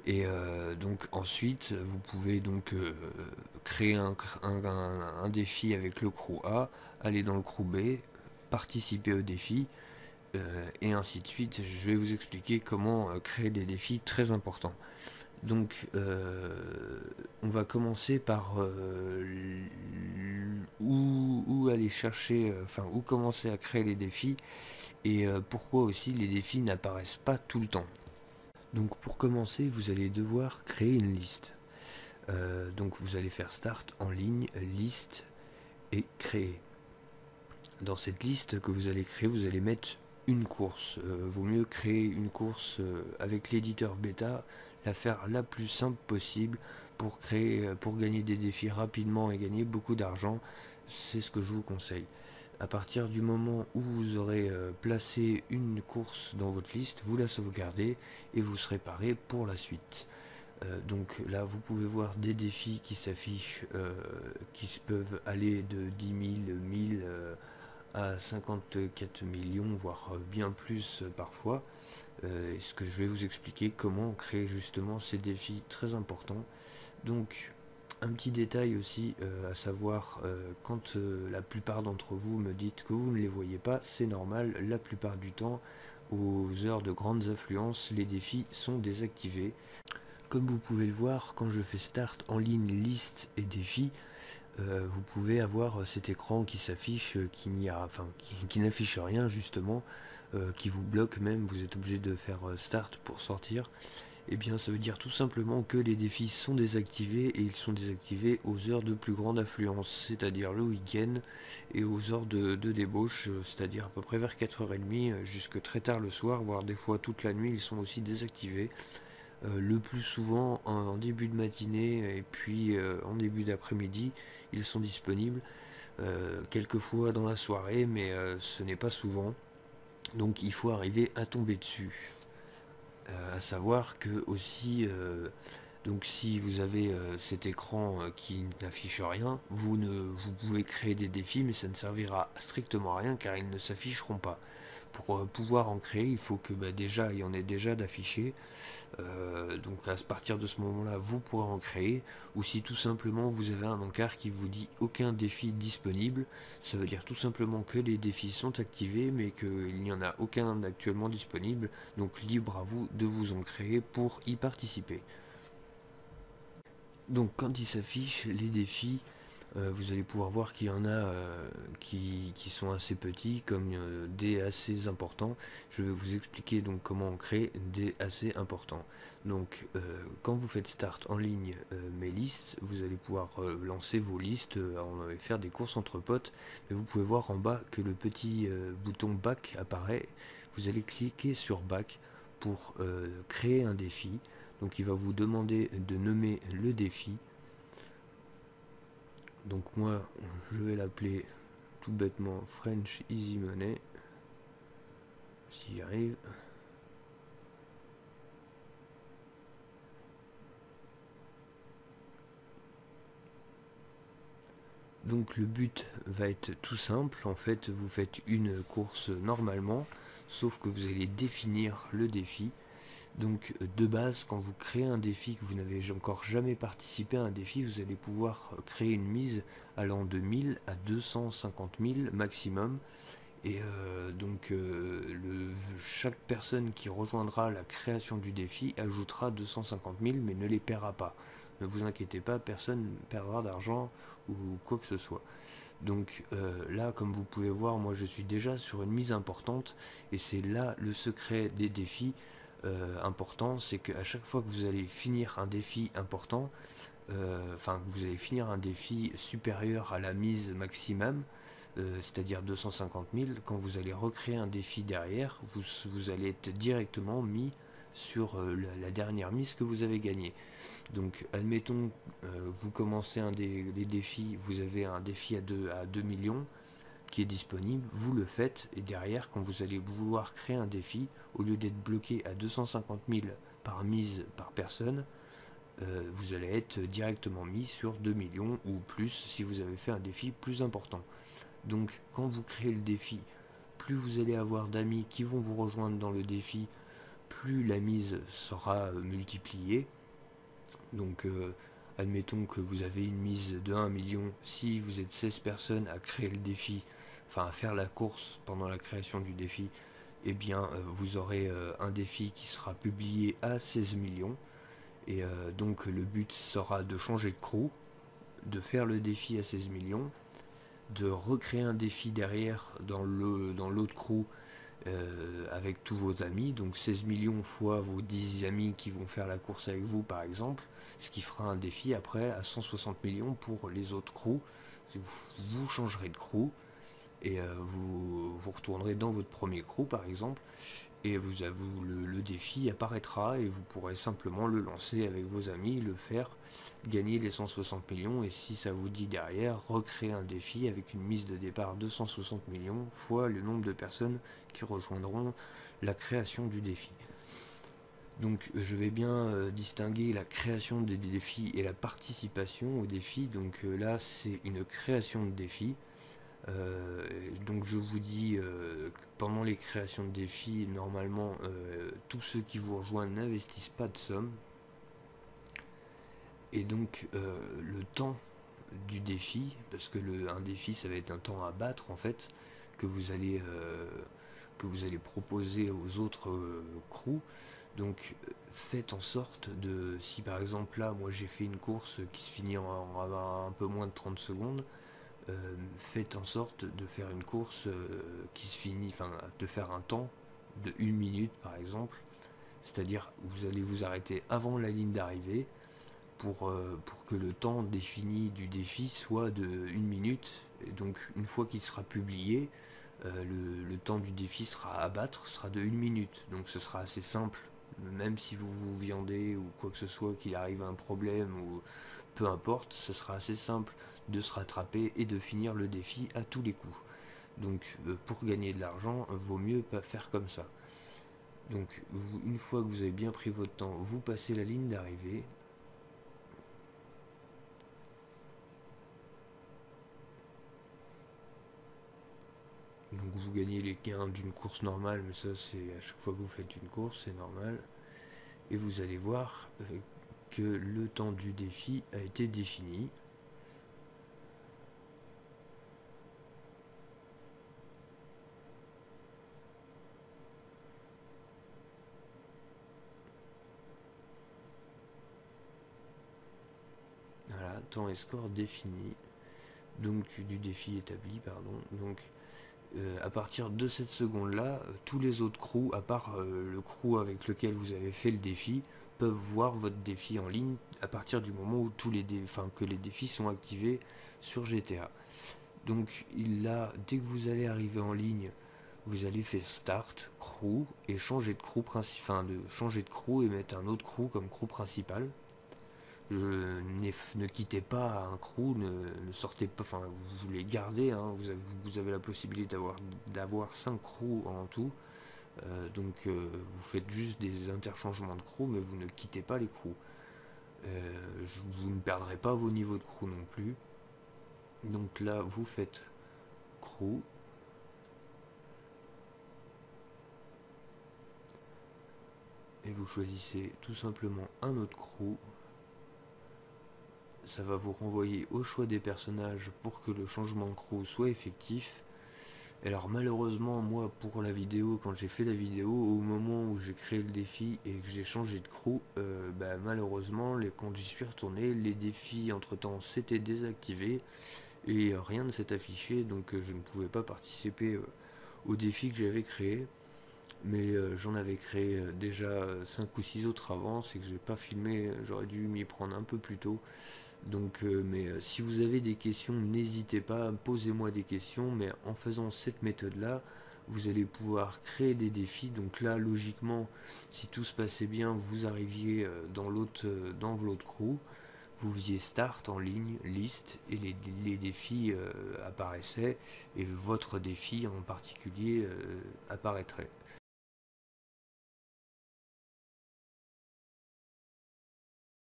Et donc ensuite, vous pouvez donc créer un défi avec le crew A, aller dans le crew B, participer au défi, et ainsi de suite. Je vais vous expliquer comment créer des défis très importants. Donc, on va commencer par où aller chercher, enfin, où commencer à créer les défis et pourquoi aussi les défis n'apparaissent pas tout le temps. Donc, pour commencer, vous allez devoir créer une liste. Donc, vous allez faire Start en ligne, liste et créer. Dans cette liste que vous allez créer, vous allez mettre une course. Vaut mieux créer une course avec l'éditeur bêta, la faire la plus simple possible pour créer, pour gagner des défis rapidement et gagner beaucoup d'argent. C'est ce que je vous conseille. À partir du moment où vous aurez placé une course dans votre liste, vous la sauvegardez et vous serez paré pour la suite. Donc là, vous pouvez voir des défis qui s'affichent, qui peuvent aller de 10 000, 1000 à 54 millions, voire bien plus parfois. Ce que je vais vous expliquer comment créer justement ces défis très importants. Donc, un petit détail aussi à savoir, quand la plupart d'entre vous me dites que vous ne les voyez pas, c'est normal, la plupart du temps, aux heures de grandes affluences, les défis sont désactivés. Comme vous pouvez le voir, quand je fais Start en ligne, liste et défis, vous pouvez avoir cet écran qui s'affiche, qui n'affiche rien justement, qui vous bloque même, vous êtes obligé de faire Start pour sortir. Et bien ça veut dire tout simplement que les défis sont désactivés et ils sont désactivés aux heures de plus grande affluence, c'est-à-dire le week-end et aux heures de débauche, c'est-à-dire à peu près vers 4h30 jusque très tard le soir, voire des fois toute la nuit, ils sont aussi désactivés. Le plus souvent en début de matinée et puis en début d'après-midi, ils sont disponibles. Quelquefois dans la soirée, mais ce n'est pas souvent. Donc il faut arriver à tomber dessus. À savoir que aussi, donc si vous avez cet écran qui n'affiche rien, vous pouvez créer des défis, mais ça ne servira strictement à rien car ils ne s'afficheront pas. Pour pouvoir en créer, il faut que déjà il y en ait déjà d'affichés. Donc à partir de ce moment-là, vous pourrez en créer, ou si tout simplement vous avez un encart qui vous dit aucun défi disponible, ça veut dire tout simplement que les défis sont activés, mais qu'il n'y en a aucun actuellement disponible, donc libre à vous de vous en créer pour y participer. Donc quand il s'affiche les défis, vous allez pouvoir voir qu'il y en a qui sont assez petits comme des assez importants. Je vais vous expliquer donc comment on crée des assez importants. Donc quand vous faites Start en ligne mes listes, vous allez pouvoir lancer vos listes et faire des courses entre potes. Mais vous pouvez voir en bas que le petit bouton Back apparaît. Vous allez cliquer sur Back pour créer un défi. Donc il va vous demander de nommer le défi. Donc moi, je vais l'appeler tout bêtement French Easy Money. Si j'y arrive. Donc le but va être tout simple. En fait, vous faites une course normalement, sauf que vous allez définir le défi. Donc de base, quand vous créez un défi, que vous n'avez encore jamais participé à un défi, vous allez pouvoir créer une mise allant de 1000 à 250 000 maximum. Et chaque personne qui rejoindra la création du défi ajoutera 250 000 mais ne les paiera pas. Ne vous inquiétez pas, personne ne perdra d'argent ou quoi que ce soit. Donc là, comme vous pouvez voir, moi je suis déjà sur une mise importante et c'est là le secret des défis importants, c'est qu'à chaque fois que vous allez finir un défi important, enfin vous allez finir un défi supérieur à la mise maximum, c'est-à-dire 250 000, quand vous allez recréer un défi derrière, vous allez être directement mis sur la dernière mise que vous avez gagnée. Donc admettons, vous commencez les défis, vous avez un défi à 2 millions qui est disponible, vous le faites, et derrière, quand vous allez vouloir créer un défi, au lieu d'être bloqué à 250 000 par mise par personne, vous allez être directement mis sur 2 millions ou plus si vous avez fait un défi plus important. Donc quand vous créez le défi, plus vous allez avoir d'amis qui vont vous rejoindre dans le défi, plus la mise sera multipliée. Donc admettons que vous avez une mise de 1 million, si vous êtes 16 personnes à créer le défi, enfin à faire la course pendant la création du défi, eh bien vous aurez un défi qui sera publié à 16 millions. Et donc le but sera de changer de crew, de faire le défi à 16 millions, de recréer un défi derrière dans l'autre crew avec tous vos amis, donc 16 millions fois vos 10 amis qui vont faire la course avec vous par exemple, ce qui fera un défi après à 160 millions pour les autres crews. Vous changerez de crew et vous retournerez dans votre premier crew par exemple, et le défi apparaîtra et vous pourrez simplement le lancer avec vos amis, le faire, gagner les 160 millions, et si ça vous dit derrière, recréer un défi avec une mise de départ de 160 millions fois le nombre de personnes qui rejoindront la création du défi. Donc je vais bien distinguer la création des défis et la participation au défi. Donc là c'est une création de défi. Donc je vous dis que pendant les créations de défis, normalement tous ceux qui vous rejoignent n'investissent pas de somme. Et donc le temps du défi, parce que un défi ça va être un temps à battre en fait, que vous allez proposer aux autres crews. Donc faites en sorte de, si par exemple là moi j'ai fait une course qui se finit en un peu moins de 30 secondes, faites en sorte de faire une course qui se finit, enfin de faire un temps de 1 minute par exemple, c'est-à-dire vous allez vous arrêter avant la ligne d'arrivée pour que le temps défini du défi soit de 1 minute. Et donc une fois qu'il sera publié, le temps du défi sera à battre, sera de 1 minute, donc ce sera assez simple, même si vous vous viandez ou quoi que ce soit, qu'il arrive un problème ou peu importe, ce sera assez simple de se rattraper et de finir le défi à tous les coups. Donc pour gagner de l'argent, vaut mieux pas faire comme ça. Donc une fois que vous avez bien pris votre temps, vous passez la ligne d'arrivée. Donc vous gagnez les gains d'une course normale, mais ça c'est à chaque fois que vous faites une course, c'est normal. Et vous allez voir que le temps du défi a été défini. Voilà, temps et score défini. Donc du défi établi, pardon. Donc à partir de cette seconde là, tous les autres crews, à part le crew avec lequel vous avez fait le défi, peuvent voir votre défi en ligne à partir du moment où que les défis sont activés sur GTA. Donc là, dès que vous allez arriver en ligne, vous allez faire start, crew, et changer de crew changer de crew et mettre un autre crew comme crew principal. Ne quittez pas un crew, ne sortez pas, enfin vous les gardez, hein, vous avez la possibilité d'avoir 5 crews en tout. Donc vous faites juste des interchangements de crew, mais vous ne quittez pas les crews. Vous ne perdrez pas vos niveaux de crew non plus. Donc là vous faites crew. Et vous choisissez tout simplement un autre crew. Ça va vous renvoyer au choix des personnages pour que le changement de crew soit effectif. Et alors malheureusement, moi pour la vidéo, quand j'ai fait la vidéo, au moment où j'ai créé le défi et que j'ai changé de crew, malheureusement quand j'y suis retourné, les défis entre temps s'étaient désactivés et rien ne s'est affiché, donc je ne pouvais pas participer au défi que j'avais créé. Mais j'en avais créé déjà 5 ou 6 autres avant, c'est que j'ai pas filmé, j'aurais dû m'y prendre un peu plus tôt. Donc si vous avez des questions, n'hésitez pas, posez-moi des questions, mais en faisant cette méthode là, vous allez pouvoir créer des défis. Donc là logiquement, si tout se passait bien, vous arriviez dans l'autre crew, vous faisiez start en ligne, liste, et les défis apparaissaient, et votre défi en particulier apparaîtrait.